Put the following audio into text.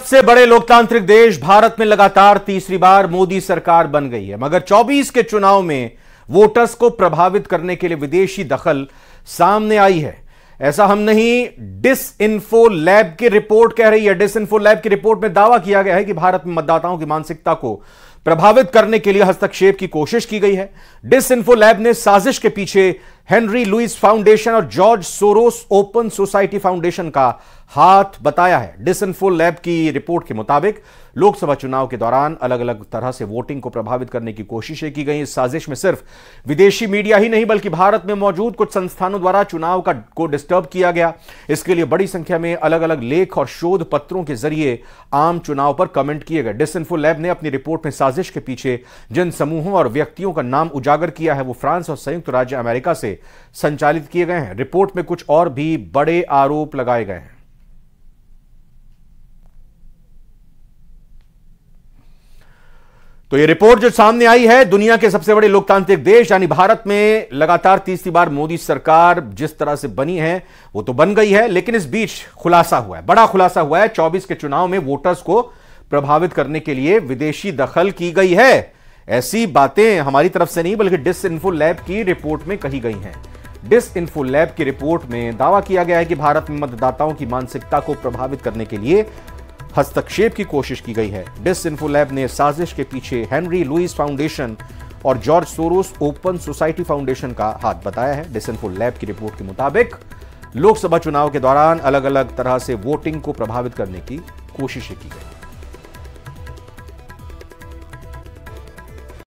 सबसे बड़े लोकतांत्रिक देश भारत में लगातार तीसरी बार मोदी सरकार बन गई है, मगर 24 के चुनाव में वोटर्स को प्रभावित करने के लिए विदेशी दखल सामने आई है। ऐसा हम नहीं, डिसइंफो लैब की रिपोर्ट कह रही है। डिसइंफो लैब की रिपोर्ट में दावा किया गया है कि भारत में मतदाताओं की मानसिकता को प्रभावित करने के लिए हस्तक्षेप की कोशिश की गई है। डिसइंफो लैब ने साजिश के पीछे हेनरी लुइस फाउंडेशन और George Soros open society foundation का हाथ बताया है। डिसइंफो लैब की रिपोर्ट के मुताबिक लोकसभा चुनाव के दौरान अलग अलग तरह से वोटिंग को प्रभावित करने की कोशिशें की गई। इस साजिश में सिर्फ विदेशी मीडिया ही नहीं बल्कि भारत में मौजूद कुछ संस्थानों द्वारा चुनाव को डिस्टर्ब किया गया। इसके लिए बड़ी संख्या में अलग अलग लेख और शोध पत्रों के जरिए आम चुनाव पर कमेंट किए गए। डिसइंफो लैब ने अपनी रिपोर्ट में साजिश के पीछे जिन समूहों और व्यक्तियों का नाम उजागर किया है वो फ्रांस और संयुक्त राज्य अमेरिका से संचालित किए गए हैं। रिपोर्ट में कुछ और भी बड़े आरोप लगाए गए हैं। तो यह रिपोर्ट जो सामने आई है, दुनिया के सबसे बड़े लोकतांत्रिक देश यानी भारत में लगातार तीसरी बार मोदी सरकार जिस तरह से बनी है वो तो बन गई है, लेकिन इस बीच खुलासा हुआ है, बड़ा खुलासा हुआ है। 24 के चुनाव में वोटर्स को प्रभावित करने के लिए विदेशी दखल की गई है। ऐसी बातें हमारी तरफ से नहीं बल्कि डिसइंफो लैब की रिपोर्ट में कही गई हैं। डिसइंफो लैब की रिपोर्ट में दावा किया गया है कि भारत में मतदाताओं की मानसिकता को प्रभावित करने के लिए हस्तक्षेप की कोशिश की गई है। डिसइंफो लैब ने साजिश के पीछे हेनरी लुइस फाउंडेशन और George Soros open society foundation का हाथ बताया है। डिसइंफो लैब की रिपोर्ट के मुताबिक लोकसभा चुनाव के दौरान अलग अलग तरह से वोटिंग को प्रभावित करने की कोशिशें की गई।